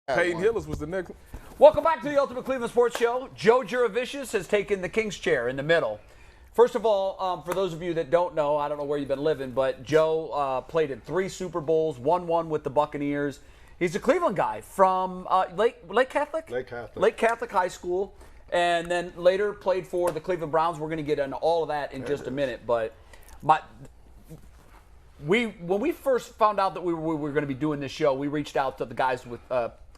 Peyton Hillis was the next one. Welcome back to the Ultimate Cleveland Sports Show. Joe Jurevicius has taken the King's chair in the middle. First of all, for those of you that don't know, I don't know where you've been living, but Joe played in 3 Super Bowls, won one with the Buccaneers. He's a Cleveland guy from Lake Catholic? Lake Catholic High School, and then later played for the Cleveland Browns. We're going to get into all of that in just a minute, but when we first found out that we were going to be doing this show, we reached out to the guys with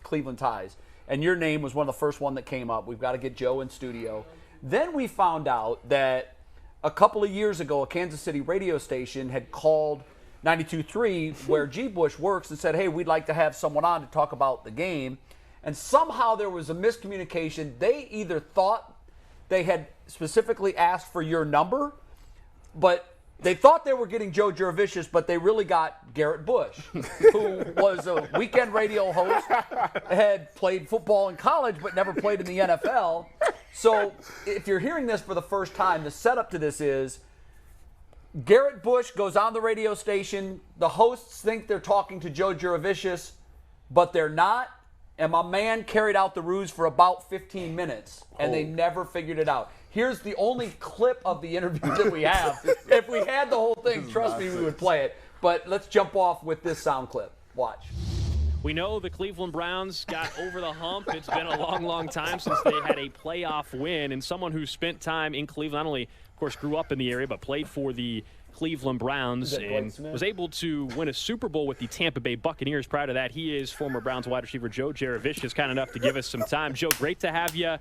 Cleveland ties, and your name was one of the first one that came up. We've got to get Joe in studio. Then we found out that a couple of years ago, a Kansas City radio station had called 92.3, where G. Bush works, and said, hey, we'd like to have someone on to talk about the game. And somehow there was a miscommunication. They either thought they had specifically asked for your number, but they thought they were getting Joe Jurevicius, but they really got Garrett Bush, who was a weekend radio host, had played football in college, but never played in the NFL. So if you're hearing this for the first time, the setup to this is Garrett Bush goes on the radio station. The hosts think they're talking to Joe Jurevicius, but they're not. And my man carried out the ruse for about 15 minutes, and they never figured it out. Here's the only clip of the interview that we have. If we had the whole thing, trust me, we would play it. But let's jump off with this sound clip. Watch. We know the Cleveland Browns got over the hump. It's been a long, long time since they had a playoff win. And someone who spent time in Cleveland, not only, of course, grew up in the area, but played for the Cleveland Browns and was able to win a Super Bowl with the Tampa Bay Buccaneers. Prior to that, he is former Browns wide receiver Joe Jurevicius, kind enough to give us some time. Joe, great to have you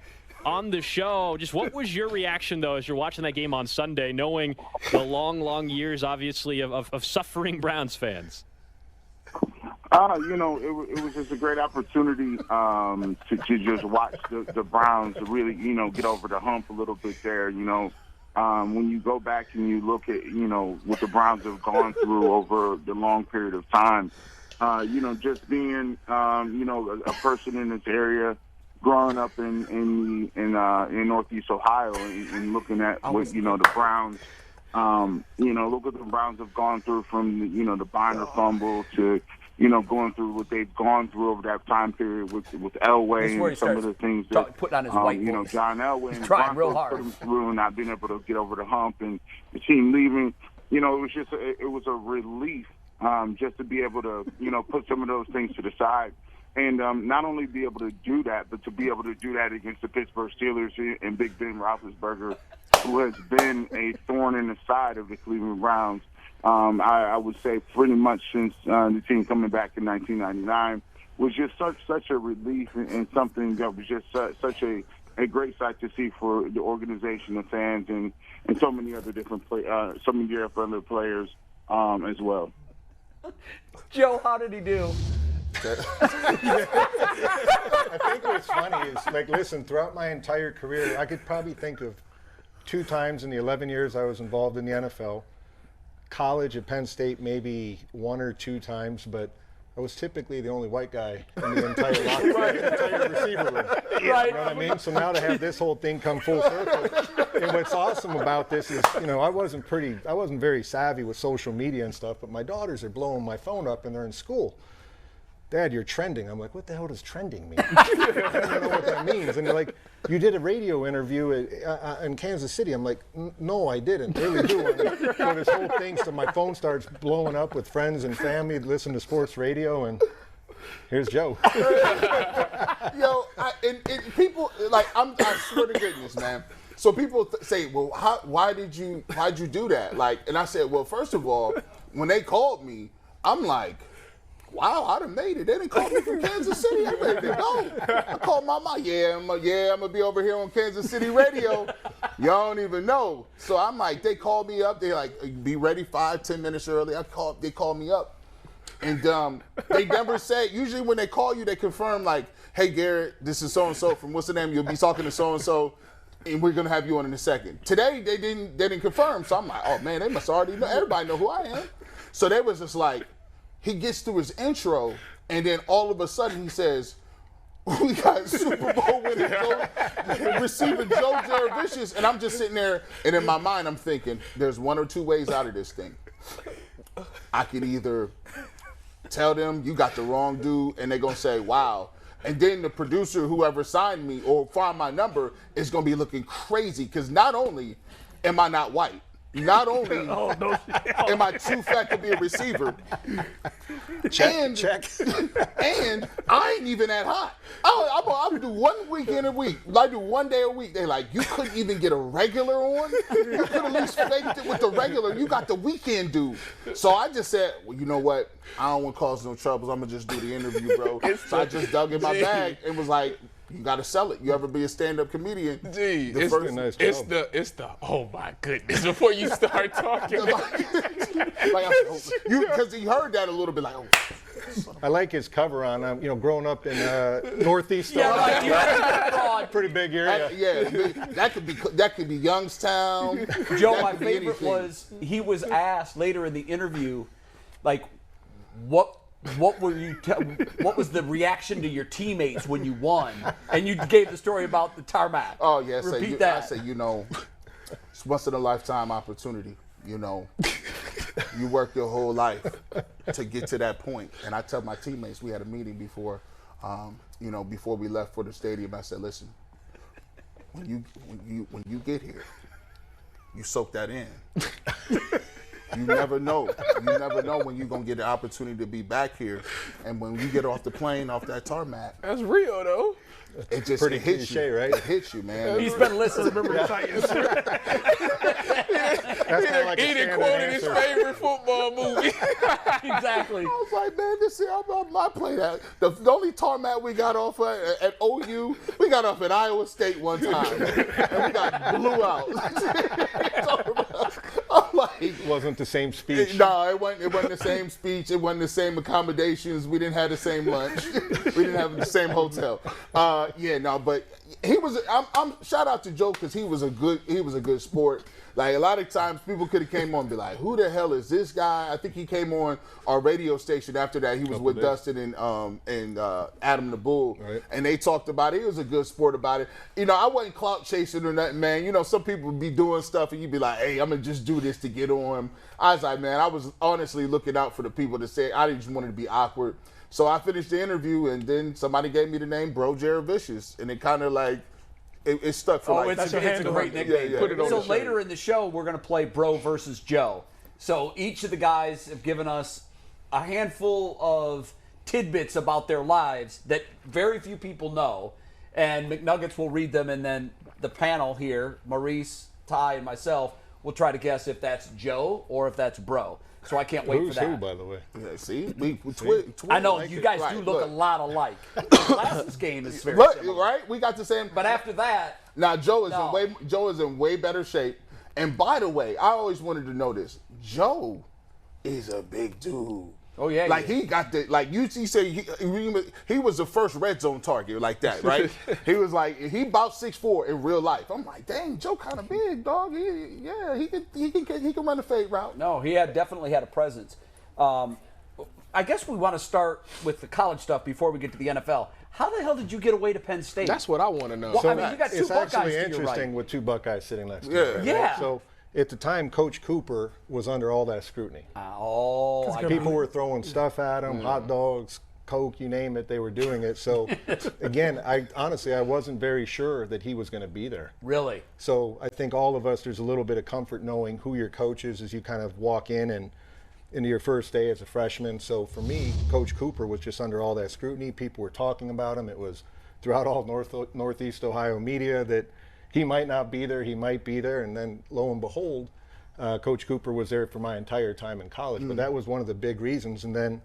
on the show. Just what was your reaction, though, as you're watching that game on Sunday, knowing the long, long years, obviously, of suffering Browns fans? It was just a great opportunity to just watch the Browns really, get over the hump a little bit there. When you go back and you look at, what the Browns have gone through over the long period of time, just being, a person in this area, growing up in Northeast Ohio and looking at what, the Browns, look what the Browns have gone through from, the Binder fumble to, going through what they've gone through over that time period with Elway and some of the things that, putting on his white John Elway and trying real hard put him through and not being able to get over the hump and the team leaving. It was a relief just to be able to, put some of those things to the side. And not only be able to do that, but to be able to do that against the Pittsburgh Steelers and Big Ben Roethlisberger, who has been a thorn in the side of the Cleveland Browns. I would say pretty much since the team coming back in 1999 was just such a relief and something that was just such a great sight to see for the organization, the fans, and so many other different other players as well. Joe, how did he do? I think what's funny is, listen, throughout my entire career, I could probably think of 2 times in the 11 years I was involved in the NFL. College at Penn State, maybe 1 or 2 times, but I was typically the only white guy in the entire locker room, the entire receiver room. Right. You know what I mean? So now to have this whole thing come full circle, and what's awesome about this is, I wasn't very savvy with social media and stuff, but my daughters are blowing my phone up and they're in school. Dad, you're trending. I'm like, what the hell does trending mean? I don't know what that means. And they're like, you did a radio interview in Kansas City. I'm like, no, I didn't. I really do. And so this whole thing, so my phone starts blowing up with friends and family, listen to sports radio, and here's Joe. Yo, and people, I swear to goodness, man. So people say, well, why'd you do that? And I said, well, first of all, when they called me, I'm like, wow, I'd have made it. They didn't call me from Kansas City. I'm ready to go. I called my mom. I'm going to be over here on Kansas City radio. Y'all don't even know. So I'm like, they called me up. They're like, be ready 5-10 minutes early. They called me up. And they never said, usually when they call you, they confirm like, hey, Garrett, this is so-and-so from what's the name? You'll be talking to so-and-so, and we're going to have you on in a second. Today, they didn't confirm. So I'm like, oh, man, they must already know. Everybody know who I am. So they was just like, he gets through his intro, and then all of a sudden he says, we got Super Bowl winning receiver Joe Jurevicius. And I'm just sitting there, and in my mind I'm thinking, there's 1 or 2 ways out of this thing. I could either tell them you got the wrong dude, and they're going to say, wow, And then the producer, whoever signed me or find my number, is going to be looking crazy because not only am I not white, not only am I too fat to be a receiver, Check. and I ain't even that hot. I would do 1 weekend a week. I do 1 day a week. They like, you couldn't even get a regular on? You could at least faked it with the regular. You got the weekend dude. So I just said, well, you know what? I don't want to cause no troubles. I'm going to just do the interview, bro. So I just dug in my bag and was like, you got to sell it. You ever be a stand-up comedian? It's the oh my goodness before you start talking. Because he heard that a little bit like, oh. I like his cover on, growing up in Northeast. Pretty big area. That could be Youngstown. Joe, my favorite was he was asked later in the interview, like, what was the reaction to your teammates when you won? And you gave the story about the tarmac. Oh yes, Repeat that. I say, it's once in a lifetime opportunity. You work your whole life to get to that point. And I tell my teammates, we had a meeting before, before we left for the stadium. I said, listen, when you get here, you soak that in. You never know. You never know when you're going to get the opportunity to be back here. And when you get off the plane, off that tarmac. That's real, though. It just pretty hits cliche, you. right? It hits you, man. He's been listening. He done quoted his favorite football movie. Exactly. I was like, man, this year I'm not playing that. The only tarmac we got off at OU, we got off at Iowa State one time. And we got blew out. I'm like, It wasn't the same speech. No, it wasn't the same speech. It wasn't the same accommodations. We didn't have the same lunch. We didn't have the same hotel. But he was. I'm shout out to Joe because he was a good sport. Like a lot of times, people could have came on and be like, "Who the hell is this guy?" I think he came on our radio station after that. He was with Dustin and Adam the Bull, right. And they talked about it. He was a good sport about it. I wasn't clout chasing or nothing, man. Some people would be doing stuff and you'd be like, "Hey, I'm gonna just do this to get on." I was like, man, I was honestly looking out for the people to say I just wanted to be awkward. So I finished the interview and then somebody gave me the name Bro Jurevicius, and it kind of like. It stuck for it's a great nickname. Yeah. Put it on So the later in the show, we're going to play Bro versus Joe. So each of the guys have given us a handful of tidbits about their lives that very few people know. And McNuggets will read them, and then the panel here, Maurice, Ty, and myself, will try to guess if that's Joe or if that's Bro. So I can't wait Who's for that. who, by the way? Yeah, see, we I know like you it. guys Right, do look a lot alike. Glasses game is very Look, similar. right? We got the same. But after that, Now Joe No. is in way better shape. And by the way, I always wanted to know this. Joe is a big dude. Oh, yeah, Like he he got the UT say he was the first red zone target like that, right? He was like he about 6'4" in real life. I'm like, dang, Joe kind of big, dog. He can run a fade route. no, he definitely had a presence. I guess we want to start with the college stuff before we get to the NFL. How the hell did you get away to Penn State? That's what I want to know. Well, So I mean, you got two it's Buckeyes actually to your interesting right. with two Buckeyes sitting next to Yeah. you. Right? Yeah. So at the time, Coach Cooper was under all that scrutiny. People were throwing stuff at him, hot dogs, Coke, you name it, they were doing it. So again, I wasn't very sure that he was going to be there. Really? So I think all of us, there's a little bit of comfort knowing who your coach is as you kind of walk in and into your first day as a freshman. So for me, Coach Cooper was just under all that scrutiny. People were talking about him. It was throughout all Northeast Ohio media that he might not be there, he might be there. And then lo and behold, Coach Cooper was there for my entire time in college. But that was one of the big reasons. And then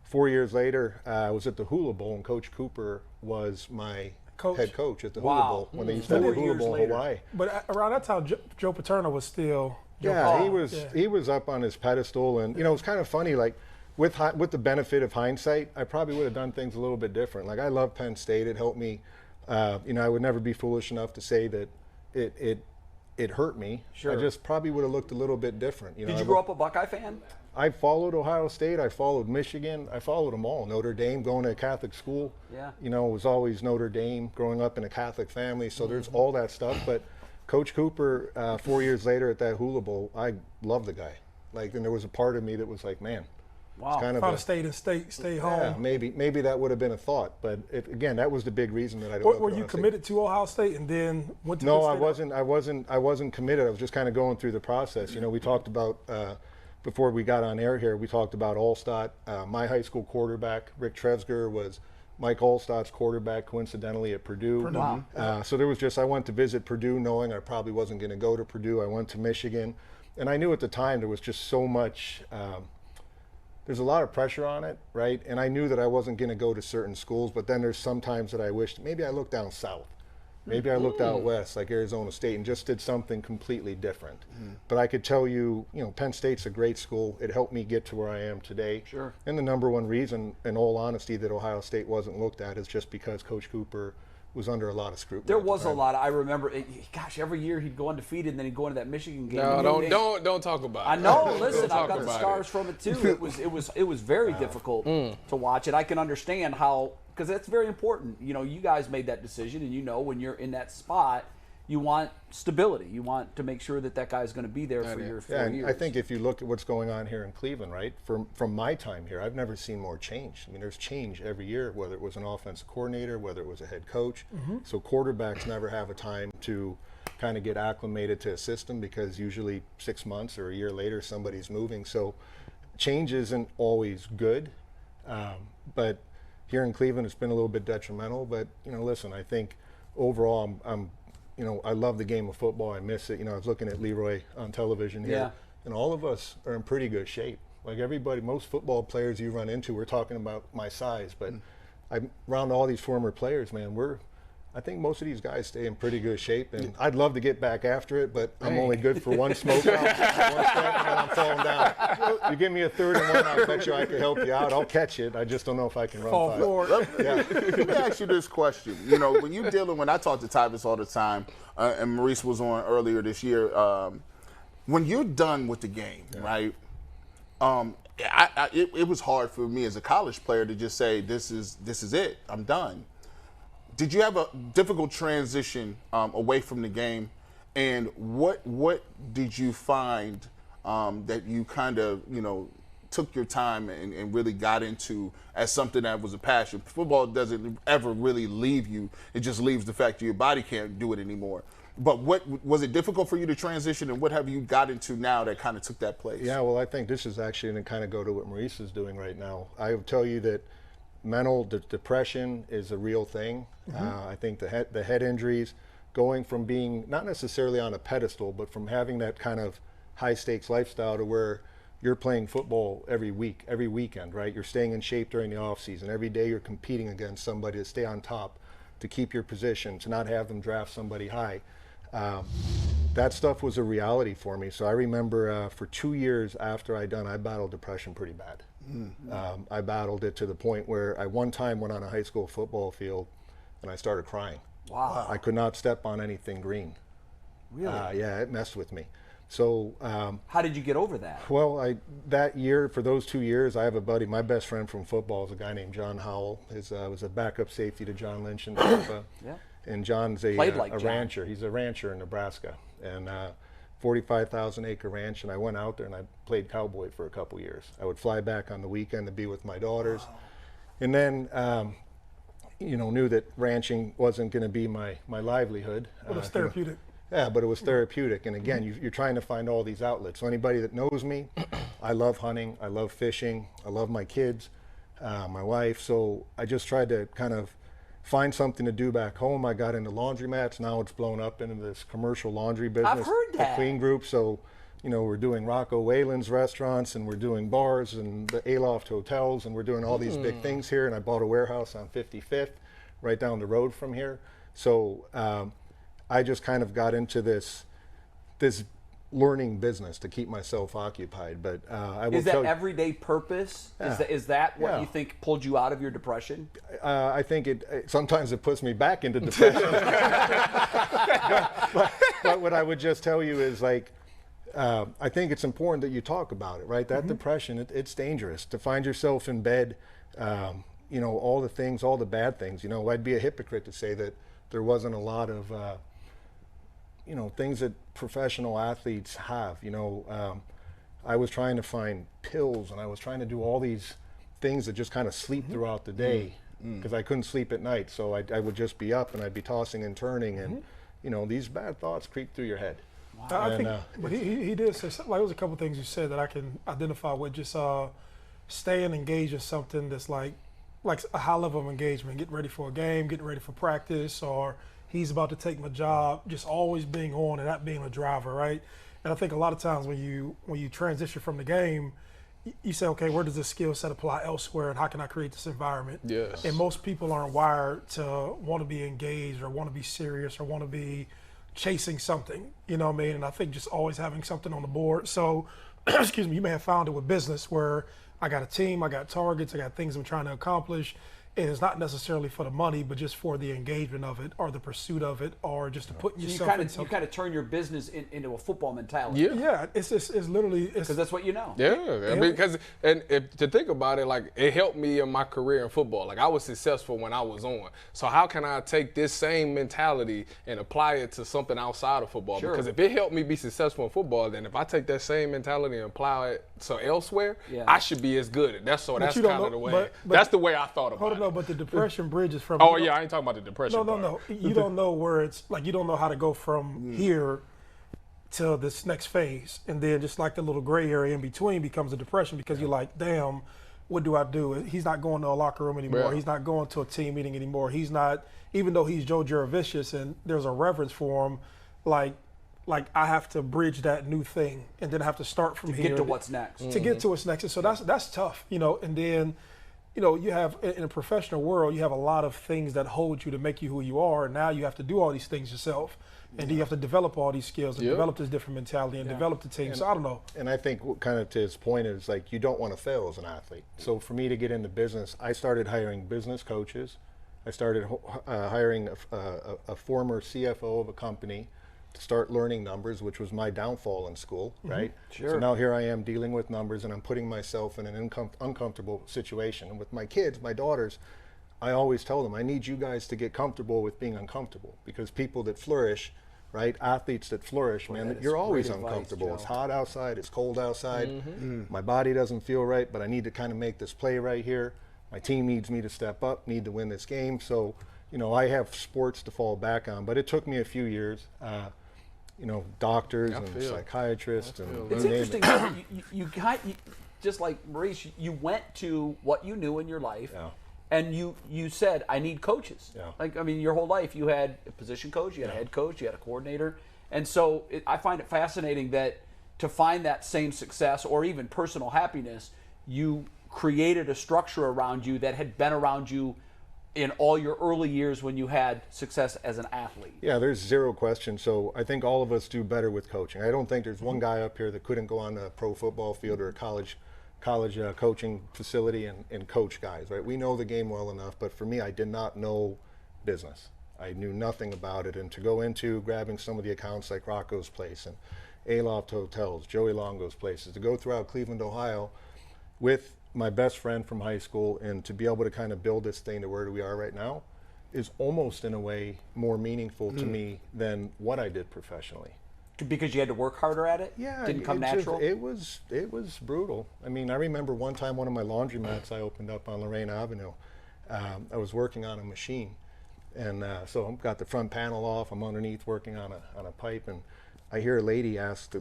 4 years later, I was at the Hula Bowl, and Coach Cooper was my head coach at the Hula Bowl when they used to have the 4 Hula years Bowl in later. Hawaii. But around that time, Joe Paterno was still. Yeah, Joe he was up on his pedestal, and it was kind of funny. Like with the benefit of hindsight, I probably would have done things a little bit different. Like I love Penn State; it helped me. I would never be foolish enough to say that it hurt me. Sure. I just probably would have looked a little bit different. Did you grow up a Buckeye fan? I followed Ohio State. I followed Michigan. I followed them all. Notre Dame, going to a Catholic school. Yeah. It was always Notre Dame. Growing up in a Catholic family, so there's all that stuff, but. Coach Cooper, 4 years later at that Hula Bowl, I love the guy. And there was a part of me that was like, man, Wow. Kind of Probably stay home. yeah, maybe that would have been a thought, but again, that was the big reason that I don't. Were you committed to Ohio State and then went to? No, Penn State? I wasn't committed. I was just kind of going through the process. You know, we talked about before we got on air here. We talked about Allstott. My high school quarterback, Rick Trevsger, was Mike Allstott's quarterback, coincidentally at Purdue. Wow. So there was just, I went to visit Purdue knowing I probably wasn't going to go to Purdue. I went to Michigan, and I knew at the time there was just so much. There's a lot of pressure on it, right? And I knew that I wasn't going to go to certain schools, but then there's some times that I wished maybe I looked down south. Maybe I looked out west, like Arizona State, and just did something completely different. But I could tell you, you know, Penn State's a great school. It helped me get to where I am today. Sure. And the number one reason, in all honesty, that Ohio State wasn't looked at is just because Coach Cooper was under a lot of scrutiny. There was a lot. I remember, gosh, every year he'd go undefeated, and then he'd go into that Michigan game. No, don't talk about it. I know. Listen, Don't I've got talk the about scars it. from it too. It was very difficult to watch, and I can understand how, because that's very important. You know, you guys made that decision, and you know when you're in that spot, you want stability. You want to make sure that that guy's going to be there for your 4 Yeah, and years. I think if you look at what's going on here in Cleveland, right, from my time here, I've never seen more change. I mean, there's change every year, whether it was an offensive coordinator, whether it was a head coach. So quarterbacks never have a time to kind of get acclimated to a system because usually 6 months or a year later somebody's moving. So change isn't always good, but here in Cleveland it's been a little bit detrimental. But, you know, listen, I think overall I'm you know, I love the game of football. I miss it. You know, I was looking at Leroy on television here, Yeah. and all of us are in pretty good shape. Like everybody, most football players you run into, we're talking about my size, but I'm around all these former players, man. I think most of these guys stay in pretty good shape, and I'd love to get back after it, but I'm only good for one smoke out, one step, and then I'm falling down. You give me a 3rd and 1, I'll bet you I can help you out. I'll catch it. I just don't know if I can run Fall fast. forward. Let me ask you this question. You know, when I talk to Tyvis all the time, and Maurice was on earlier this year, when you're done with the game, right? It was hard for me as a college player to just say, this is it. I'm done. Did you have a difficult transition away from the game, and what did you find that you kind of, you know, took your time and really got into as something that was a passion? Football doesn't ever really leave you. It just leaves the fact that your body can't do it anymore. But what was it difficult for you to transition, and what have you got into now that kind of took that place? Yeah, well, I think this is actually going to kind of go to what Maurice is doing right now. I will tell you that mental depression is a real thing. I think the head injuries, going from being not necessarily on a pedestal, but from having that kind of high stakes lifestyle to where you're playing football every week, every weekend, right? You're staying in shape during the off season. Every day you're competing against somebody to stay on top, to keep your position, to not have them draft somebody high. That stuff was a reality for me. So I remember for 2 years after I battled depression pretty bad. I battled it to the point where I one time went on a high school football field and I started crying. Wow. I could not step on anything green. Really? Yeah, it messed with me. So how did you get over that? well, that year, for those 2 years, I have a buddy, my best friend from football is a guy named John Howell. He was a backup safety to John Lynch in Tampa. Yeah. And John's a John. rancher. He's a rancher in Nebraska. And 45,000 acre ranch, and I went out there and I played cowboy for a couple years. I would fly back on the weekend to be with my daughters. And then, you know, knew that ranching wasn't going to be my livelihood. Well, it's therapeutic. Yeah, but it was therapeutic. And again, you're trying to find all these outlets. So anybody that knows me, I love hunting, I love fishing, I love my kids, my wife. So I just tried to kind of find something to do back home. I got into laundromats. Now it's blown up into this commercial laundry business. I've heard that. The Clean Group. So, you know, we're doing Rocco Whalen's restaurants, and we're doing bars and the Aloft hotels, and we're doing all these big things here. And I bought a warehouse on 55th, right down the road from here. So I just kind of got into this learning business to keep myself occupied. But I will Is that everyday purpose? Yeah. Is that what Yeah. you think pulled you out of your depression? I think sometimes it puts me back into depression. but what I would just tell you is, like, I think it's important that you talk about it, right? That depression, it's dangerous to find yourself in bed. You know, all the things, all the bad things. You know, I'd be a hypocrite to say that there wasn't a lot of you know, things that professional athletes have. You know, I was trying to find pills, and I was trying to do all these things that just kind of sleep throughout the day because I couldn't sleep at night. So I would just be up and I'd be tossing and turning, and you know, these bad thoughts creep through your head. I think, but he did say something, like, there was a couple things you said that I can identify with. Just staying engaged in something that's like a high level of engagement, getting ready for a game, getting ready for practice, or he's about to take my job, just always being on and not being a driver, right? And I think a lot of times when you transition from the game, you say, okay, where does this skill set apply elsewhere, and how can I create this environment? Yes. And most people aren't wired to want to be engaged or want to be serious or want to be chasing something, you know what I mean? And I think just always having something on the board. So, excuse me, you may have found it with business where I got a team, I got targets, I got things I'm trying to accomplish. And it's not necessarily for the money, but just for the engagement of it, or the pursuit of it, or just to put yourself in something. You kind of turn your business into a football mentality. Yeah, it's literally because that's what you know. Yeah, because to think about it, like, it helped me in my career in football. Like, I was successful when I was on. So how can I take this same mentality and apply it to something outside of football? Sure. Because if it helped me be successful in football, then if I take that same mentality and apply it to elsewhere, I should be as good. That's kind of the way. But that's the way I thought about it. No, but the depression bridges from. Oh yeah, I ain't talking about the depression. No. You don't know where it's like. You don't know how to go from here to this next phase, and then just like the little gray area in between becomes a depression because you're like, damn, what do I do? He's not going to a locker room anymore. Yeah. He's not going to a team meeting anymore. He's not, even though he's Joe Jurevicius and there's a reverence for him, like I have to bridge that new thing, and then I have to start from here to get to what's next. To get to what's next, and so that's tough, you know, and then. You know, you have, in a professional world, you have a lot of things that hold you to make you who you are. And now you have to do all these things yourself. And you have to develop all these skills and develop this different mentality and develop the team. So I don't know. And I think kind of to his point is, like, you don't want to fail as an athlete. So for me to get into business, I started hiring business coaches. I started hiring a former CFO of a company to start learning numbers, which was my downfall in school, right? Sure. So now here I am dealing with numbers, and I'm putting myself in an uncomfortable situation. And with my kids, my daughters, I always tell them, I need you guys to get comfortable with being uncomfortable, because people that flourish, right, athletes that flourish, man, you're always uncomfortable. It's hot outside, it's cold outside. My body doesn't feel right, but I need to kind of make this play right here. My team needs me to step up, need to win this game. So, you know, I have sports to fall back on, but it took me a few years. You know, doctors and psychiatrists and it's interesting. You just like Maurice, you went to what you knew in your life, and you said, I need coaches. Like, I mean, your whole life you had a position coach, you had a head coach, you had a coordinator, and so I find it fascinating that to find that same success or even personal happiness, you created a structure around you that had been around you in all your early years when you had success as an athlete. Yeah, there's zero question. So I think all of us do better with coaching. I don't think there's one guy up here that couldn't go on a pro football field or a college coaching facility and coach guys, right? We know the game well enough, but for me, I did not know business. I knew nothing about it. And to go into grabbing some of the accounts like Rocco's Place and Aloft Hotels, Joey Longo's places, to go throughout Cleveland, Ohio with my best friend from high school, and to be able to kind of build this thing to where we are right now is almost in a way more meaningful to me than what I did professionally. Because you had to work harder at it? Yeah. Didn't come natural? It was brutal. I mean, I remember one time one of my laundromats I opened up on Lorraine Avenue, I was working on a machine. And so I've got the front panel off, I'm underneath working on a pipe, and I hear a lady ask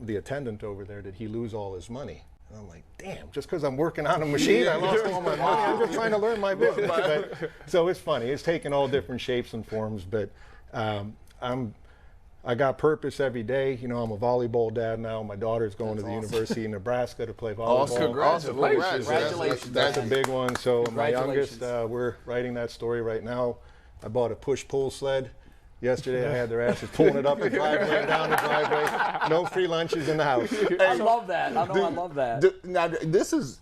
the attendant over there, did he lose all his money? And I'm like, damn, just because I'm working on a machine, I lost all my money. I'm just trying to learn my business. But, so it's funny. It's taken all different shapes and forms, but I got purpose every day. You know, I'm a volleyball dad now. My daughter's going to the University of Nebraska to play volleyball. Congratulations. That's a big one. So my youngest, we're writing that story right now. I bought a push-pull sled. Yesterday, I had their asses pulling it up the driveway and down the driveway. No free lunches in the house. I love that. I love that. Now, this is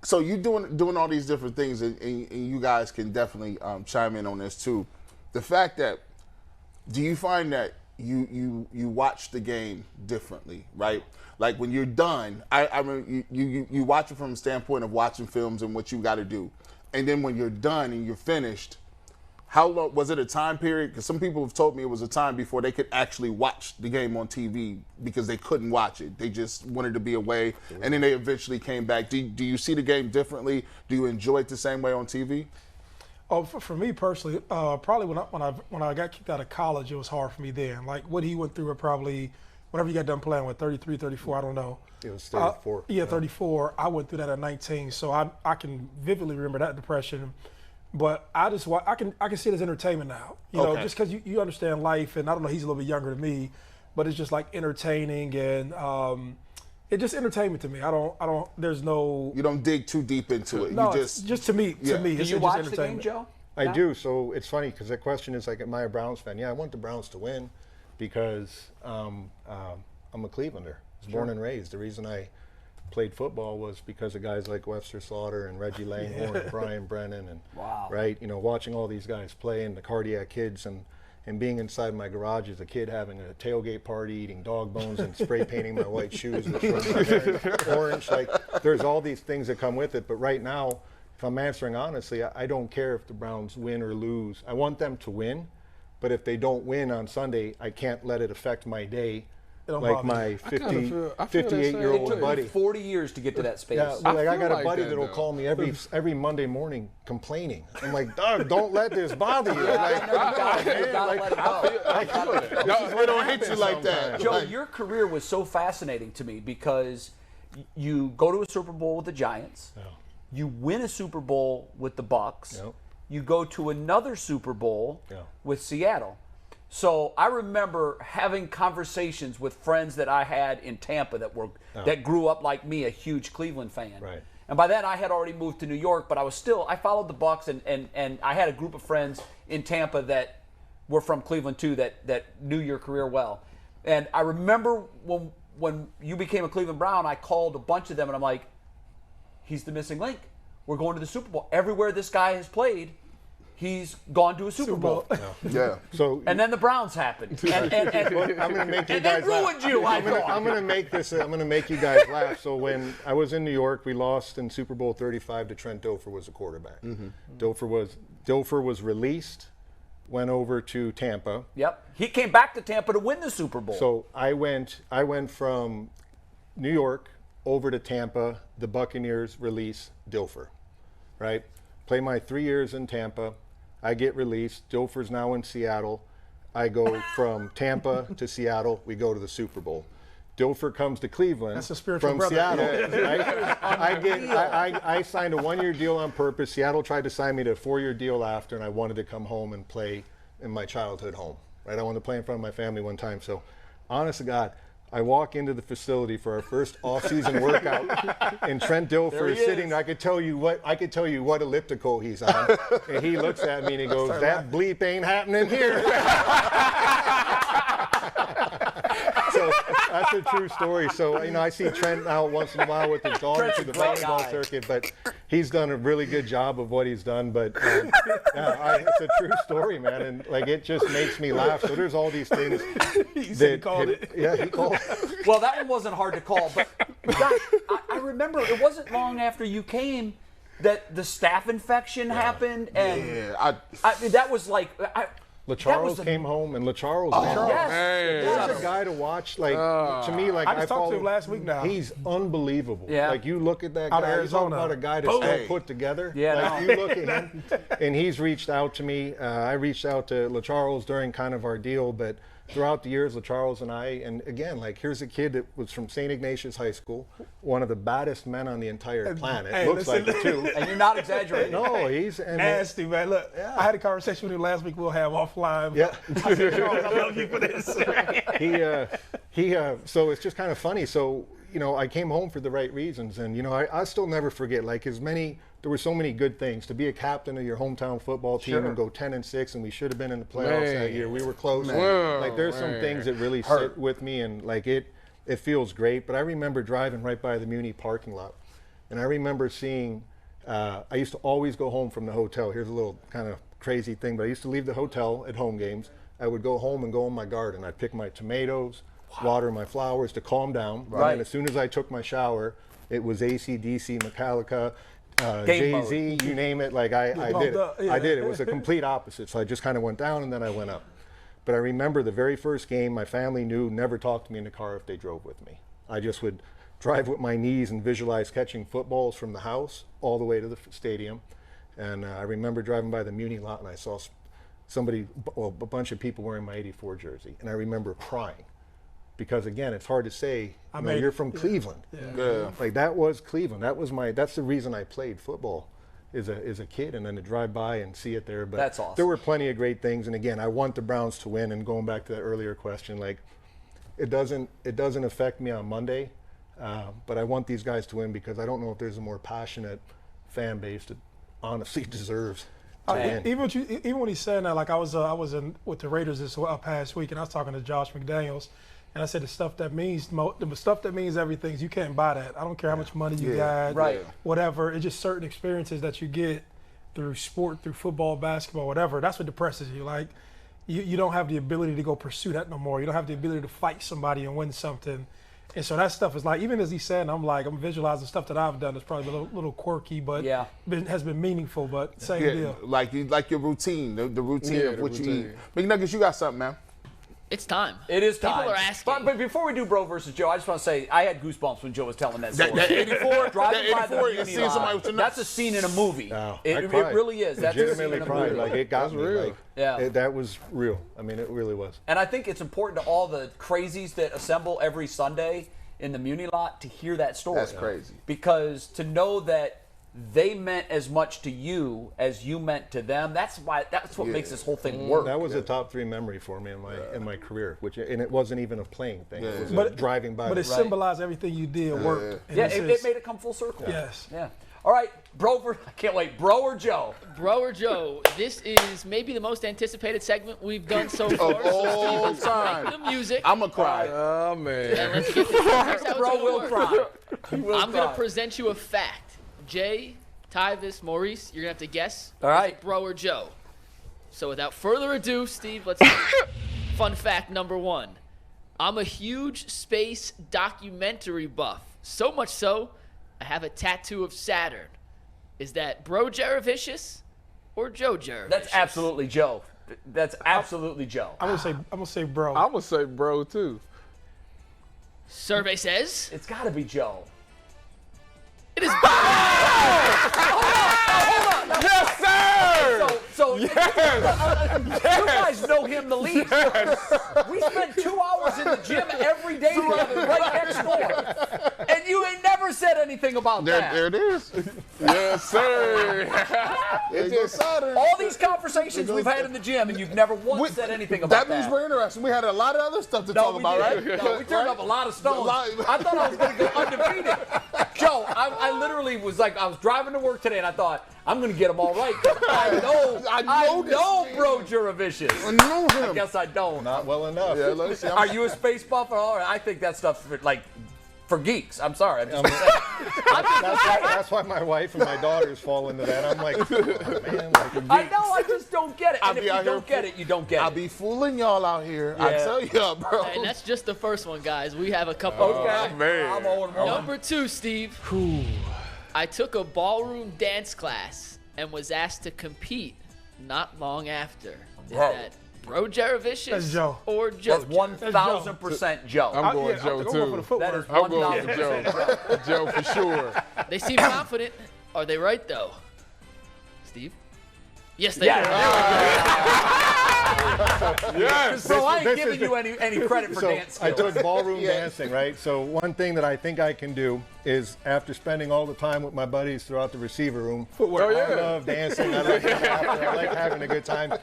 so you doing all these different things, and you guys can definitely chime in on this too. The fact that, do you find that you watch the game differently, right? Like when you're done, I mean, you watch it from the standpoint of watching films and what you got to do, and then when you're done and you're finished, how long was it a time period? Because some people have told me it was a time before they could actually watch the game on TV because they couldn't watch it. They just wanted to be away, and then they eventually came back. Do you see the game differently? Do you enjoy it the same way on TV? Oh, for me personally, probably when I got kicked out of college, it was hard for me then. Like what he went through, it probably whenever you got done playing with 33, 34, I don't know. It was 34. Yeah, 34. I went through that at 19, so I can vividly remember that depression. But I can see it as entertainment now. You know, just because you understand life, and I don't know, he's a little bit younger than me, but it's just like entertaining and it's just entertainment to me. There's no. You don't dig too deep into it. No, you just to me. To me, Do it's you just watch the entertainment. game, Joe? I do. So it's funny because that question is like, am I a Browns fan? Yeah, I want the Browns to win because I'm a Clevelander. I was born and raised. The reason I played football was because of guys like Webster Slaughter and Reggie Langhorne and Brian Brennan and right, you know, watching all these guys play and the Cardiac Kids and being inside my garage as a kid having a tailgate party, eating dog bones and spray painting my white shoes with orange. Like there's all these things that come with it. But right now, if I'm answering honestly, I don't care if the Browns win or lose. I want them to win, but if they don't win on Sunday, I can't let it affect my day. Like my 58-year-old buddy. 40 years to get to that space. Yeah, like I got a buddy that, that'll though. call me every Monday morning complaining. I'm like, Doug, don't let this bother you. Like, You gotta let it go. They don't hit you like that. Joe, your career was so fascinating to me because you go to a Super Bowl with the Giants. Yeah. You win a Super Bowl with the Bucks. Yep. You go to another Super Bowl Yeah. with Seattle. So I remember having conversations with friends that I had in Tampa that grew up like me, a huge Cleveland fan. Right. And by then I had already moved to New York, but I followed the Bucks and I had a group of friends in Tampa that were from Cleveland too that knew your career well. And I remember when you became a Cleveland Brown, I called a bunch of them and I'm like, he's the missing link. We're going to the Super Bowl. Everywhere this guy has played, he's gone to a Super Bowl. Yeah. So And then the Browns happened. And I'm going to make you and guys then ruined laugh. you, I thought. I'm going to make this. I'm going to make you guys laugh. So when I was in New York, we lost in Super Bowl 35 to Trent Dilfer was the quarterback. Dilfer was released, went over to Tampa. Yep. He came back to Tampa to win the Super Bowl. So I went from New York over to Tampa. The Buccaneers release Dilfer, right? Play my 3 years in Tampa. I get released. Dilfer's now in Seattle. I go from Tampa to Seattle. We go to the Super Bowl. Dilfer comes to Cleveland. That's a spiritual from brother. Seattle. Right? I signed a 1-year deal on purpose. Seattle tried to sign me to a 4-year deal after, and I wanted to come home and play in my childhood home. Right? I wanted to play in front of my family one time. So, honest to God, I walk into the facility for our first off-season workout, and Trent Dilfer is sitting there. I could tell you what elliptical he's on, and he looks at me and he goes, "That bleep ain't happening here." So that's a true story. So I see Trent out once in a while with his daughter Trent's to a the great volleyball guy. circuit, but he's done a really good job of what he's done. But it's a true story, man, and like it just makes me laugh. So there's all these things. He called it. Yeah, he called. Well, that one wasn't hard to call, but guys, I remember it wasn't long after you came that the staph infection happened, and I mean, that was like LaCharles came home, and LaCharles. There's a guy to watch. Like to me, like I just talked to him last week now. He's unbelievable. Yeah. Like you look at that Out of guy. He's talking Arizona. about a guy that's all put together. Yeah, Like no. you look at him, and he's reached out to me. I reached out to LaCharles during kind of our deal, but throughout the years, LaCharles and I, and again, like here's a kid that was from St. Ignatius High School, one of the baddest men on the entire planet. Hey, Looks listen, like it too. and you're not exaggerating. No, he's Nasty, man. Look, I had a conversation with him last week. We'll have offline. Yeah. I said, Charles, I love you for this. So it's just kind of funny. So, I came home for the right reasons. And, I still never forget, like there were so many good things. To be a captain of your hometown football team and go 10-6, and we should have been in the playoffs that year. We were close. Like there's some things that really sit with me, and like it feels great. But I remember driving right by the Muni parking lot. And I remember seeing, I used to always go home from the hotel. Here's a little kind of crazy thing, but I used to leave the hotel at home games. I would go home and go in my garden. I'd pick my tomatoes, water my flowers to calm down. Right. And as soon as I took my shower, it was AC/DC, Metallica, Jay-Z, you name it. Like I did it. Yeah. I did. It was a complete opposite. So I just kind of went down and then I went up. But I remember the very first game, my family knew never talk to me in the car if they drove with me. I just would drive with my knees and visualize catching footballs from the house all the way to the stadium. And I remember driving by the Muni lot and I saw a bunch of people wearing my '84 jersey. And I remember crying. Because again, it's hard to say, you're from Cleveland. Yeah. Like that was Cleveland. That's the reason I played football as a kid, and then to drive by and see it there. But that's awesome. There were plenty of great things. And again, I want the Browns to win. And going back to that earlier question, like it doesn't affect me on Monday, but I want these guys to win because I don't know if there's a more passionate fan base that honestly deserves to win. Even when he's saying that, like I was in with the Raiders this past week, and I was talking to Josh McDaniels. And I said the stuff that means everything. You can't buy that. I don't care how much money you got, whatever. It's just certain experiences that you get through sport, through football, basketball, whatever. That's what depresses you. Like you don't have the ability to go pursue that no more. You don't have the ability to fight somebody and win something. And so that stuff is like, even as he's saying, I'm visualizing stuff that I've done that's probably a little quirky, but has been meaningful. But same deal. Like your routine, the routine of what you eat. McNuggets, you got something, man. It's time. It is time. People are asking. But before we do Bro versus Joe, I just want to say I had goosebumps when Joe was telling that story. That 84, driving by the you seeing somebody with the that's a scene in a movie. No, it really is. That's a scene in a movie. Like it got me. real. Like, that was real. I mean, it really was. And I think it's important to all the crazies that assemble every Sunday in the Muni lot to hear that story. That's crazy. Because to know that they meant as much to you as you meant to them. That's what makes this whole thing work. That was a top 3 memory for me in my career, and it wasn't even a playing thing. It was driving by. But it symbolized everything you did worked. Yeah, it made it come full circle. Yes. Yeah. All right, I can't wait. Bro or Joe? Bro or Joe, this is maybe the most anticipated segment we've done so far. All so time. the music. I'm going to cry. Oh, man. And let's get this. Here's how Bro will cry. I'm going to present you a fact. Jay, Tyvis, Maurice, you're going to have to guess. All right. Bro or Joe. So without further ado, Steve, let's fun fact number 1. I'm a huge space documentary buff. So much so, I have a tattoo of Saturn. Is that Bro Jurevicius or Joe Jurevicius? That's absolutely Joe. That's absolutely Joe. I'm gonna say bro. I'm going to say bro, too. Survey says It's got to be Joe. it is Yes, sir! So you guys know him the least. We spend 2 hours in the gym every day together right next door. And you ain't never said anything about that. There it is. Yes, sir. It's just Saturn. All these conversations we've had in the gym, and you've never once said anything about that. That means we're interesting. We had a lot of other stuff to No, talk we about, didn't. right? No, we turned up a lot of stones. I thought I was going to go undefeated. Joe, I literally was like, I was driving to work today, and I thought, I'm going to get them all right. I know Bro Jurevicius. I know him. I guess I don't. Not well enough. Yeah, let's see. Are you a space buff at all? I think that stuff's for geeks. I'm sorry. I'm just saying. That's why my wife and my daughters fall into that. I'm like, oh, man, like a geek. I know. I just don't get it. I'll And if be you out don't here get it, you don't get I'll it. be fooling y'all out here. I tell you, bro. And that's just the first one, guys. We have a couple. Okay. man. I'm 0-1. Number 2, Steve. I took a ballroom dance class and was asked to compete not long after. Is that Bro Jurevicius That's Joe. or Joe? That's 1,000% Joe. I'm going Joe, I'm going for the too. That is footwork. I'm going 1,000% with Joe. Joe, for sure. They seem confident. Are they right, though? Steve? Yes, they are. Yes. So I ain't giving you any credit for dance I skills. took ballroom dancing, right? So one thing that I think I can do is, after spending all the time with my buddies throughout the receiver room, Oh, yeah. I love dancing. I like having a good time.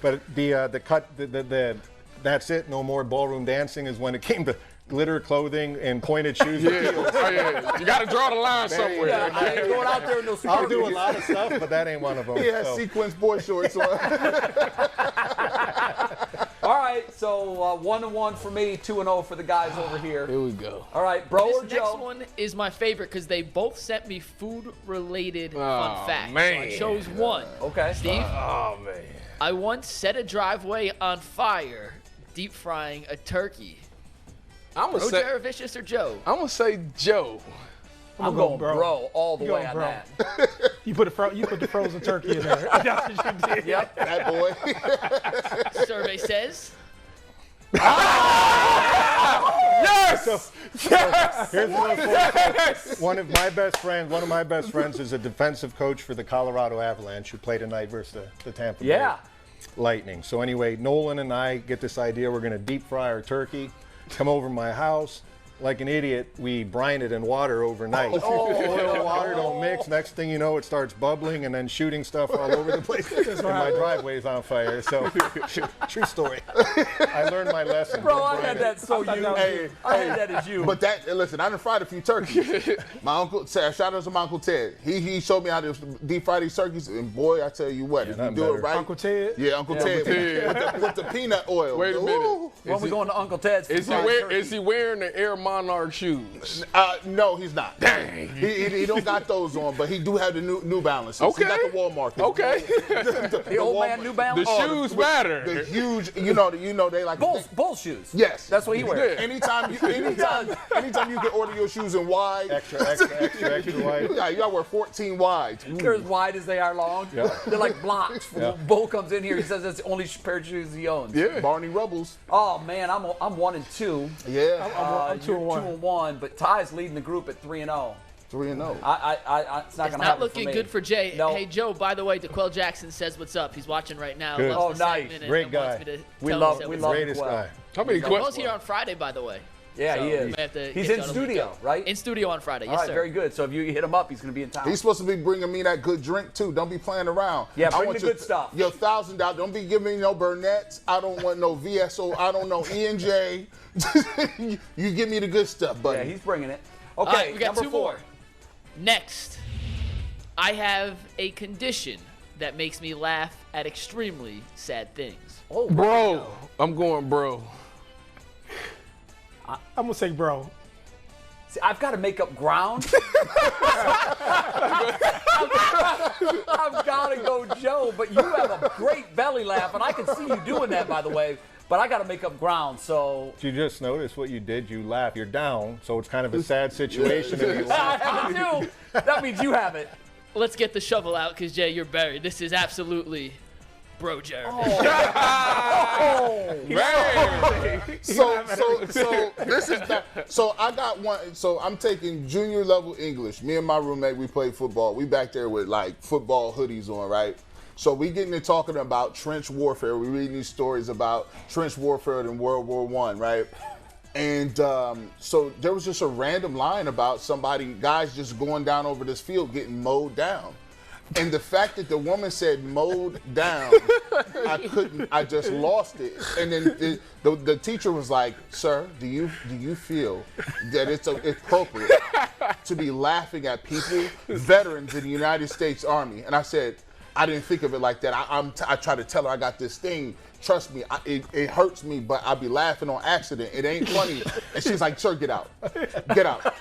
But the that's it, no more ballroom dancing is when it came to glitter clothing and pointed shoes. Yeah. Oh, yeah. You got to draw the line somewhere. Yeah, I ain't going out there in those I'll do a lot of stuff, but that ain't one of them. He has so. sequence boy shorts on. All right, so 1-1 for me, 2-0 for the guys over here. Here we go. All right, Bro or This next Joe? one is my favorite because they both sent me food-related Oh, fun facts. man. So I chose one. Okay. Steve? Oh, man. I once set a driveway on fire deep frying a turkey. I'm Bro going to say Jurevicius or Joe? I'm gonna say Joe. I'm going bro all the way on bro. that. You put the frozen turkey in there. That's what you did. Yep. That boy. Survey says. Yes! Here's another one of my best friends is a defensive coach for the Colorado Avalanche who played tonight versus the Tampa Bay Lightning. So anyway, Nolan and I get this idea we're going to deep fry our turkey, come over to my house. Like an idiot, we brine it in water overnight. Oil and water don't mix. Next thing you know, it starts bubbling and then shooting stuff all over the place. And my driveway's on fire. So, true story. I learned my lesson. Bro, I had that I had that as you. But listen, I done fried a few turkeys. My uncle, shout out to my Uncle Ted. He showed me how to deep fry these turkeys, and boy, I tell you what, if you do it right. Uncle Ted? Yeah, Uncle Ted. With the peanut oil. Wait a minute. When we going to Uncle Ted's? Is he wearing the Air Monarch shoes? No, he's not. Dang. He don't got those on, but he do have the New Balances. Okay. He got the Walmart. Okay. The old man New Balance? The shoes matter. The huge, you know they like Bull shoes. Yes. That's what he wears. Yeah. Anytime you can order your shoes in wide. Extra wide. Yeah, you gotta wear 14 wides. They're as wide as they are long. Yeah. They're like blocks. Bull comes in here, he says that's the only pair of shoes he owns. Yeah. Barney Rubbles. Oh man, I'm 1-2. Yeah. I'm 2-1. But Ty's leading the group at 3-0. 3-0. It's not It's gonna not happen looking for me. good for Jay. No. Hey, Joe, by the way, DeQuell Jackson says what's up. He's watching right now. Good. Loves the Oh, nice. segment and Great wants guy. me to We tell love him we what's love up. Greatest DeQuell. guy. How many DeQuell's questions? here on Friday, by the way. Yeah, So he we is. may have to He's get in you on the studio, weekend. right? In studio on Friday, All yes, right, sir. very good. So if you hit him up, he's going to be in town. He's supposed to be bringing me that good drink too. Don't be playing around. Yeah, I bring want the good stuff. Your $1,000. Don't be giving me no Burnett's. I don't want no VSO. I don't know E&J. You give me the good stuff, buddy. Yeah, he's bringing it. All Okay, right, we got number 2 4. more. Next, I have a condition that makes me laugh at extremely sad things. Oh, Bro. I'm going bro. I'm gonna say bro. See, I've got to make up ground. I've got to go Joe, but you have a great belly laugh, and I can see you doing that, by the way. But I got to make up ground, so. Did you just notice what you did? You laugh. You're down, so it's kind of a sad situation. If you I laugh. have it too. That means you have it. Let's get the shovel out because, Jay, you're buried. This is absolutely bro Jeremy. So this is that. So I got one. So I'm taking junior level English. Me and my roommate, we played football. We back there with like football hoodies on, right? So we getting to talking about trench warfare. We reading these stories about trench warfare in World War I, right? And so there was just a random line about guys just going down over this field getting mowed down. And the fact that the woman said mowed down, I just lost it. And then the teacher was like, "Sir, do you feel that it's appropriate to be laughing at people, veterans in the United States Army?" And I said, I didn't think of it like that. I try to tell her I got this thing. Trust me, it hurts me, but I'll be laughing on accident. It ain't funny. And she's like, "Sir, get out. Get out."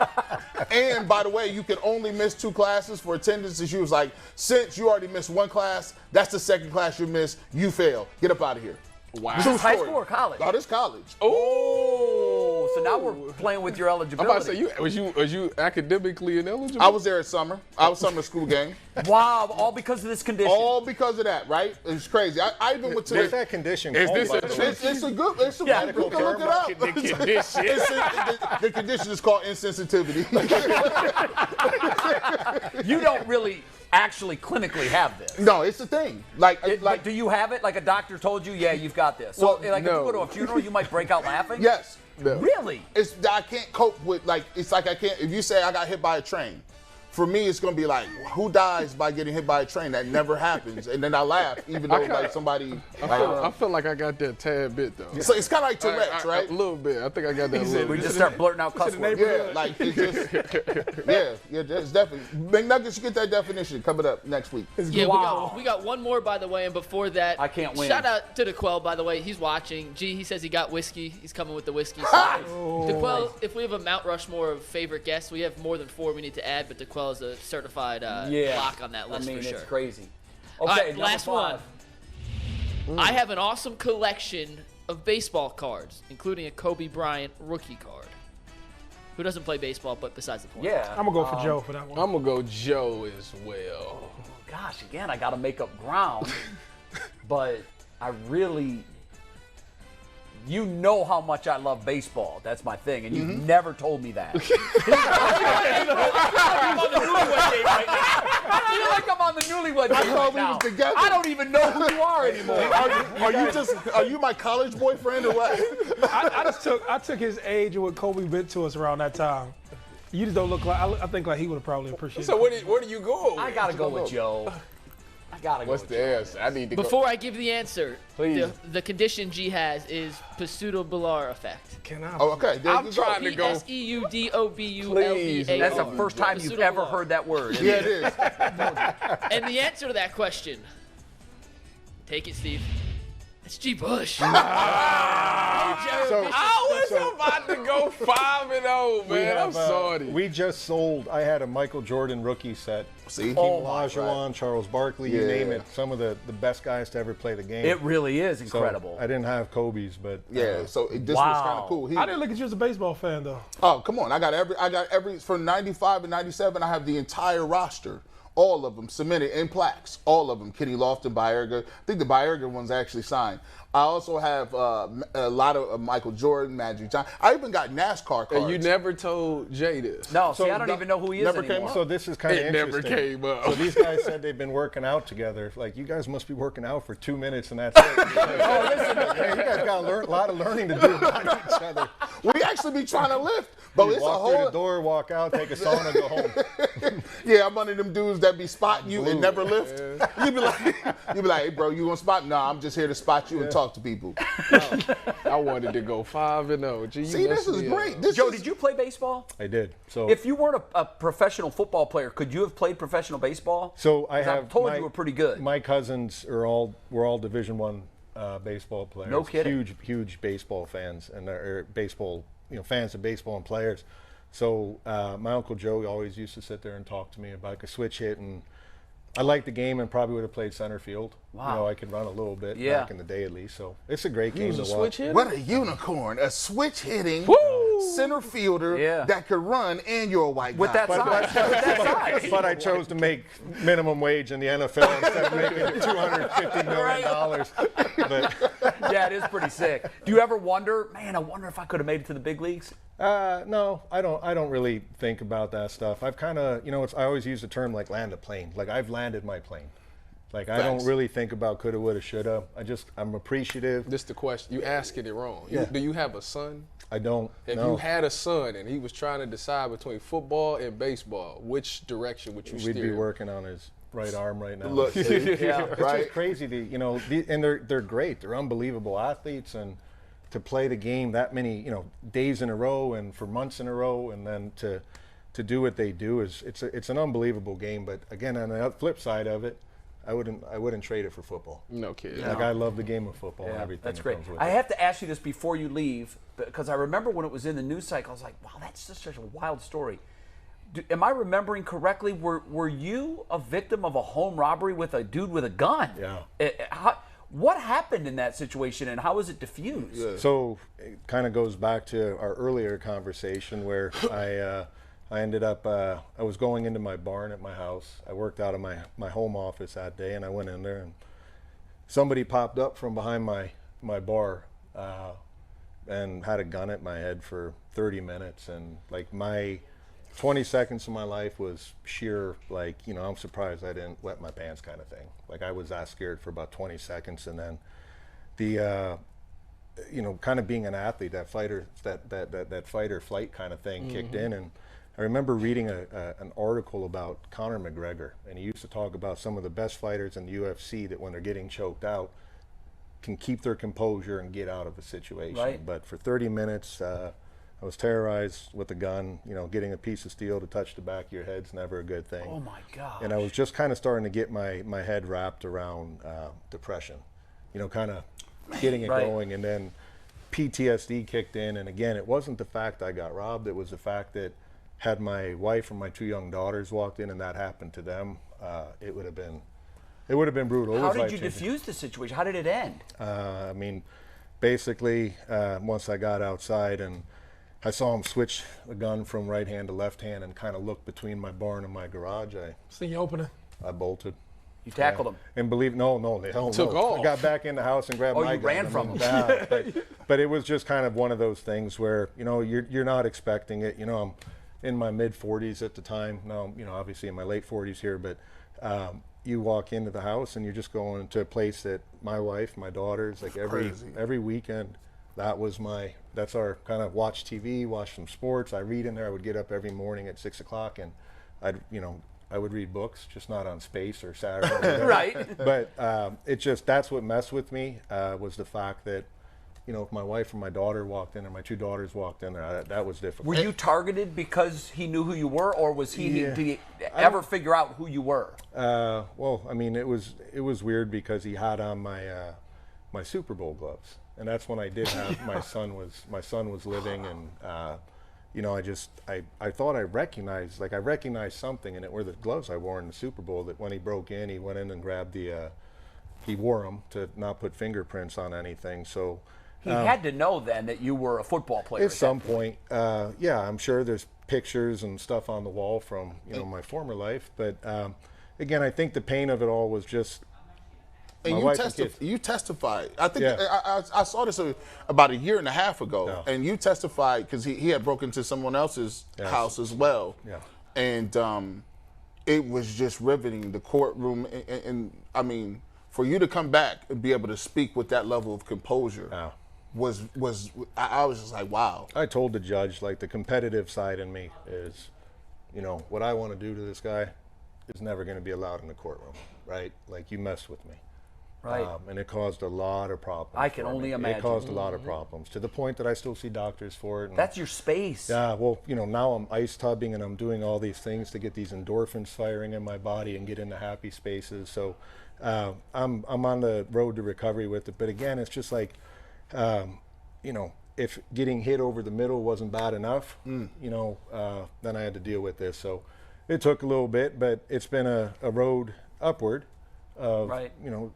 And by the way, you can only miss 2 classes for attendance. And she was like, "Since you already missed 1 class, that's the 2nd class you missed. You fail. Get up out of here." Wow. This is high school or college? Oh, this college. Oh, so now we're playing with your I'm eligibility. about to say, was you academically ineligible? I was there at summer. I was summer school game. Wow, all because of this condition. All because of that, right? It's crazy. I even went to What's that condition Is called, this by a the way? trench? It's a good. It's a medical you can look it up. The condition is called insensitivity. You don't really actually clinically have this. No, it's a thing. Like Like, do you have it? Like a doctor told you, yeah, you've got this. So, Well, like, if no. you go to a funeral, you might break out laughing? yes. Really? It's I can't cope with it's like I can't. If you say I got hit by a train, for me it's gonna be like, who dies by getting hit by a train? That never happens. And then I laugh, even though like somebody. I feel like I got that tad bit though. So it's kind of like Tourette's, right? A little bit. I think I got that. A little We bit. just start blurting out cuss words. Yeah, like it's just. yeah, it's definitely. McNuggets, you get that definition coming up next week. Yeah, Wow. we got one more, by the way, and before that, I can't win. Shout out to DeQuell, by the way. He's watching. He says he got whiskey. He's coming with the whiskey. So DeQuell, if we have a Mount Rushmore of favorite guests, we have more than 4 we need to add, but DeQuell is a certified lock on that list I mean, for sure. it's crazy. All Okay, right, number last 5. one. I have an awesome collection of baseball cards, including a Kobe Bryant rookie card. Who doesn't play baseball, but besides the point? Yeah. I'm gonna go for Joe for that one. I'm gonna go Joe as well. Gosh, again, I got to make up ground, but I really, you know how much I love baseball. That's my thing, and you've never told me that. I feel like I'm on the newlywed game right now. I don't even know who you are anymore. Are you my college boyfriend or what? I took his age and what Kobe meant to us around that time. You just don't look like. I think like he would have probably appreciated. So where do you go? I gotta go with Joe. I gotta go. What's with the Joe. answer? I need to go. Before I give the answer, Please. the condition G has is pseudo-Bilar effect. Can I? Oh, okay. There I'm you go. trying to go. P-S-E-U-D-O-B-U-L-E-A-R. That's the first time you've ever heard that word. Yeah, it is. And the answer to that question, take it, Steve. It's G. Bush. I was about to go 5-0, man. I'm sorry. We just sold. I had a Michael Jordan rookie set. See? Olajuwon, Charles Barkley, you Yeah. name it. Some of the best guys to ever play the game. It really is So, incredible. I didn't have Kobe's, but Yeah, so this Wow. was kind of cool. I didn't look at you as a baseball fan though. Oh, come on. I got every from 95 and 97, I have the entire roster. All of them submitted in plaques. All of them. Kenny Lofton, Baerga. I think the Baerga one's actually signed. I also have a lot of Michael Jordan, Magic Johnson. I even got NASCAR cards. And you never told Jay this. No, see, So I don't even know who he is never came anymore. up. so this is kind of It never interesting. came up. So these guys said they've been working out together. Like, you guys must be working out for 2 minutes and that's it. Oh, listen, hey, you guys got a lot of learning to do about each other. We actually be trying to lift, but it's a Walk through whole. the door, walk out, take a sauna, go home. Yeah, I'm one of them dudes that be spotting you and never lift. You be like, hey, bro, you gonna spot? No, I'm just here to spot you and talk to people. I wanted to go 5-0. Gee, you See, this messed is me great. up. This Joe, is, did you play baseball? I did. So If you weren't a professional football player, could you have played professional baseball? So I 'Cause have. I'm told my, you were pretty good. My cousins were all Division I baseball players. No kidding. Huge baseball fans and baseball, fans of baseball and players. So my Uncle Joe always used to sit there and talk to me about a switch hit, and I liked the game and probably would have played center field. Wow. I could run a little bit Yeah. back in the day at least. So it's a great game was to a watch. switch hitter? what a unicorn, a switch hitting center fielder Yeah. that could run, and you're a white With guy. that size. But I chose to make minimum wage in the NFL instead of making $250 million. But Yeah, it is pretty sick. Do you ever wonder, man, I wonder if I could have made it to the big leagues? no, I don't really think about that stuff. I've kind of, I always use the term like land a plane. Like I've landed my plane. Like I don't Facts. really think about coulda, woulda, shoulda. I'm appreciative. This the question. You asking it wrong. Yeah. Do you have a son? I don't. If no. you had a son and he was trying to decide between football and baseball, which direction would you steer? We'd be working on his right arm right now. Look, see, Yeah. It's right? just crazy and they're great. They're unbelievable athletes, and to play the game that many days in a row and for months in a row, and then to do what they do it's an unbelievable game. But again, on the flip side of it, I wouldn't trade it for football. No kidding. Like I love the game of football and everything. That's that great. comes with I it. have to ask you this before you leave, because I remember when it was in the news cycle, I was like, wow, that's just such a wild story. Am I remembering correctly? Were you a victim of a home robbery with a dude with a gun? Yeah. What happened in that situation, and how was it diffused? Yeah. So it kind of goes back to our earlier conversation where I ended up, I was going into my barn at my house. I worked out of my home office that day, and I went in there, and somebody popped up from behind my bar and had a gun at my head for 30 minutes. And like my 20 seconds of my life was sheer, like, I'm surprised I didn't wet my pants kind of thing. Like I was that scared for about 20 seconds. And then the, kind of being an athlete, that fighter, that fight or flight kind of thing kicked in. And I remember reading an article about Conor McGregor, and he used to talk about some of the best fighters in the UFC that when they're getting choked out can keep their composure and get out of a situation. Right. But for 30 minutes, I was terrorized with a gun. Getting a piece of steel to touch the back of your head's never a good thing. Oh my God. And I was just kind of starting to get my head wrapped around depression, kind of getting it Right. going. And then PTSD kicked in. And again, it wasn't the fact I got robbed. It was the fact that had my wife and my 2 young daughters walked in and that happened to them, it would have been brutal. It How was did you life-changing. diffuse the situation? How did it end? Basically, once I got outside and I saw him switch the gun from right hand to left hand and kind of look between my barn and my garage. See you opening. I bolted. You tackled him. And no, the hell Took no. off. I got back in the house and grabbed my you gun. ran from him. Nah, but it was just kind of one of those things where, you know, you're not expecting it. You know, I'm in my mid-40s at the time. Now, you know, obviously in my late 40s here, but you walk into the house and you're just going to a place that my wife, my daughters, like every weekend, that's our kind of watch TV, watch some sports. I read in there. I would get up every morning at 6 o'clock and I would read books, just not on Space or Saturday. Or whatever. Right. But that's what messed with me, was the fact that, you know, if my wife or my daughter walked in, or my 2 daughters walked in there, that was difficult. Were you targeted because he knew who you were, or was he? Yeah. Did he ever figure out who you were? Well, I mean, it was weird because he had on my Super Bowl gloves, and that's when I did have my son was living, and you know, I thought I recognized something, and it were the gloves I wore in the Super Bowl. That when he broke in, he went in and grabbed he wore them to not put fingerprints on anything. So He had to know then that you were a football player. at some point, yeah, I'm sure there's pictures and stuff on the wall from, you know, my former life. But again, I think the pain of it all was just. And you testified. I think Yeah. I saw this about 1.5 years ago, Yeah. and you testified because he had broken into someone else's Yes. house as well. Yeah. And it was just riveting. The courtroom, and I mean, for you to come back and be able to speak with that level of composure Yeah. was I was just like, wow. I told the judge, like, the competitive side in me is, you know, what I want to do to this guy is never going to be allowed in the courtroom, right? Like, you mess with me. Right. And it caused a lot of problems. I can for only me. imagine. It caused a lot of problems, to the point that I still see doctors for it. And That's your space. yeah, well, you know, now I'm ice tubbing and I'm doing all these things to get these endorphins firing in my body and get into happy spaces. So I'm on the road to recovery with it. But again, it's just like, you know, if getting hit over the middle wasn't bad enough, you know, then I had to deal with this. So it took a little bit, but it's been a road upward of, Right. you know,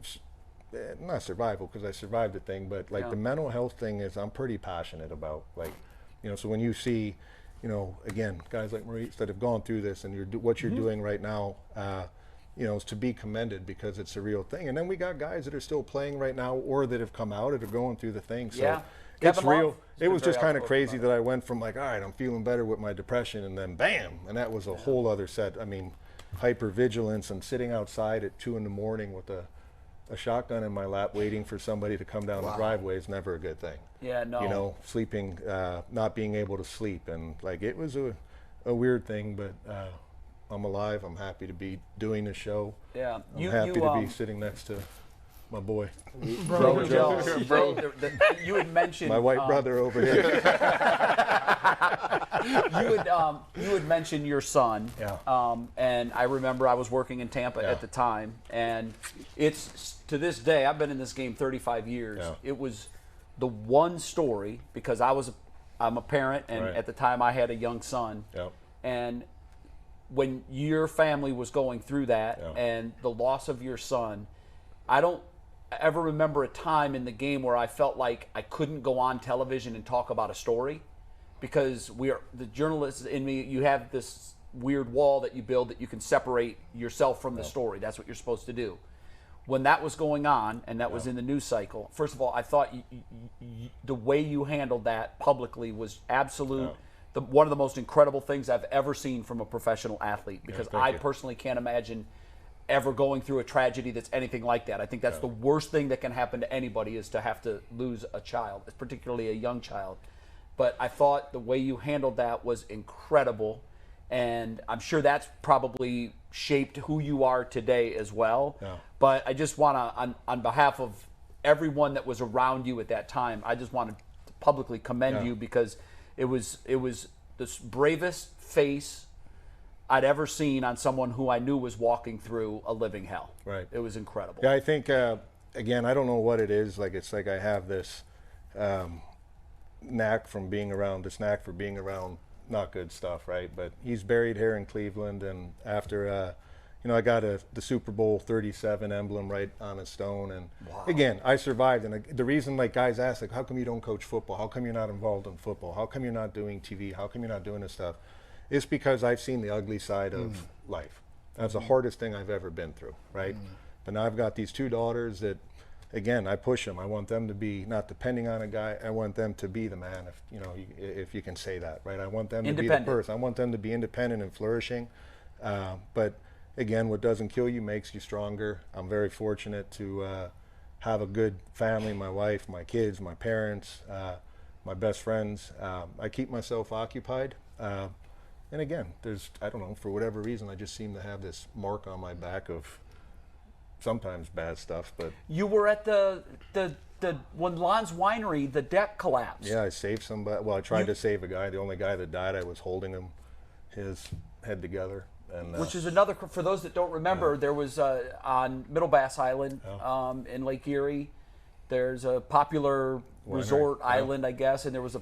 not survival, because I survived the thing, but like the mental health thing is I'm pretty passionate about. Like, you know, so when you see, you know, again, guys like Maurice that have gone through this, and what you're doing right now, you know, is to be commended, because it's a real thing. And then we got guys that are still playing right now, or that have come out, that are going through the thing. So Yeah. it's Kevin Love real. has It been was very just kind of outspoken crazy about that I went from like, all right, I'm feeling better with my depression, and then bam, and that was a whole other set. I mean, hypervigilance and sitting outside at 2 a.m. with a shotgun in my lap waiting for somebody to come down the driveway is never a good thing. Yeah, no. You know, sleeping, not being able to sleep, and like, it was a weird thing, but I'm alive. I'm happy to be doing the show. Yeah. I'm happy to be sitting next to my boy, Bro, Joe. you had mentioned my white brother over here. you had mentioned your son. Yeah. And I remember I was working in Tampa at the time, and it's to this day, I've been in this game 35 years. Yeah. It was the one story, because I'm a parent, and Right. at the time I had a young son. Yeah. And when your family was going through that, Yeah. and the loss of your son, I don't ever remember a time in the game where I felt like I couldn't go on television and talk about a story, because the journalists in me, you have this weird wall that you build that you can separate yourself from the story. That's what you're supposed to do. When that was going on, and that was in the news cycle, first of all, I thought the way you handled that publicly was absolute. One of the most incredible things I've ever seen from a professional athlete, because thank I you. personally can't imagine ever going through a tragedy that's anything like that. I think that's the worst thing that can happen to anybody, is to have to lose a child, particularly a young child. But I thought the way you handled that was incredible, and I'm sure that's probably shaped who you are today as well. Yeah. But I just want to, on behalf of everyone that was around you at that time, I just want to publicly commend you, because it was the bravest face I'd ever seen on someone who I knew was walking through a living hell. Right. It was incredible. Yeah, I think, again, I don't know what it is. Like, it's like I have this knack for being around not good stuff, right? But he's buried here in Cleveland, and after, you know, I got the Super Bowl 37 emblem right on a stone. And again, I survived. And the reason, like, guys ask, like, how come you don't coach football? How come you're not involved in football? How come you're not doing TV? How come you're not doing this stuff? It's because I've seen the ugly side of life. That's the hardest thing I've ever been through, right? But now I've got these 2 daughters that, again, I push them. I want them to be not depending on a guy. I want them to be the man, if you know, if you can say that, right? I want them to be the person. I want them to be independent and flourishing. But again, what doesn't kill you makes you stronger. I'm very fortunate to have a good family, my wife, my kids, my parents, my best friends. I keep myself occupied. And again, I don't know, for whatever reason, I just seem to have this mark on my back of sometimes bad stuff. But you were at the when Lon's Winery, the deck collapsed. Yeah, I saved somebody. Well, I tried to save a guy. The only guy that died, I was holding him, his head together. And, which is another, for those that don't remember, there was on Middle Bass Island in Lake Erie, there's a popular resort island, I guess, and there was a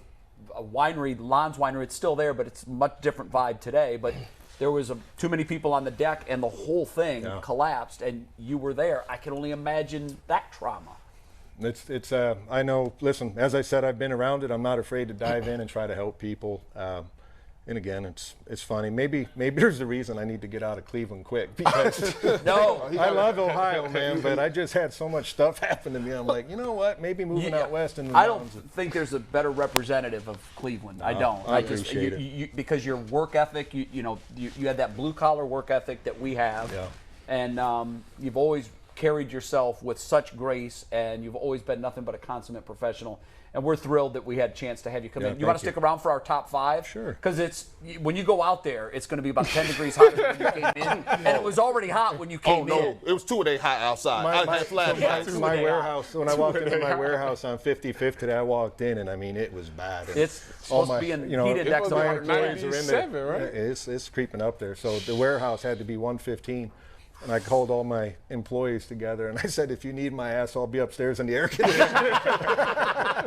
winery, Lon's Winery. It's still there, but it's a much different vibe today. But there was too many people on the deck, and the whole thing collapsed, and you were there. I can only imagine that trauma. It's I know, listen, as I said, I've been around it. I'm not afraid to dive in and try to help people. And again, it's funny. Maybe there's a reason I need to get out of Cleveland quick, because I love Ohio, man, but I just had so much stuff happen to me. I'm like, you know what? Maybe moving out west in the mountains. I don't think there's a better representative of Cleveland. I don't. I appreciate it. Because your work ethic, you had that blue collar work ethic that we have, and you've always carried yourself with such grace, and you've always been nothing but a consummate professional. And we're thrilled that we had a chance to have you come in. You want to stick around for our top 5? Sure. Because when you go out there, it's going to be about 10 degrees hotter than when you came in. And it was already hot when you came in. Oh, no. It was 2 days hot outside. My warehouse, when I walked into my warehouse on 55th today, I walked in, and I mean, it was bad. And it's supposed to be in heat index of 97, right? It's creeping up there. So the warehouse had to be 115. And I called all my employees together, and I said, if you need my ass, I'll be upstairs in the air conditioning.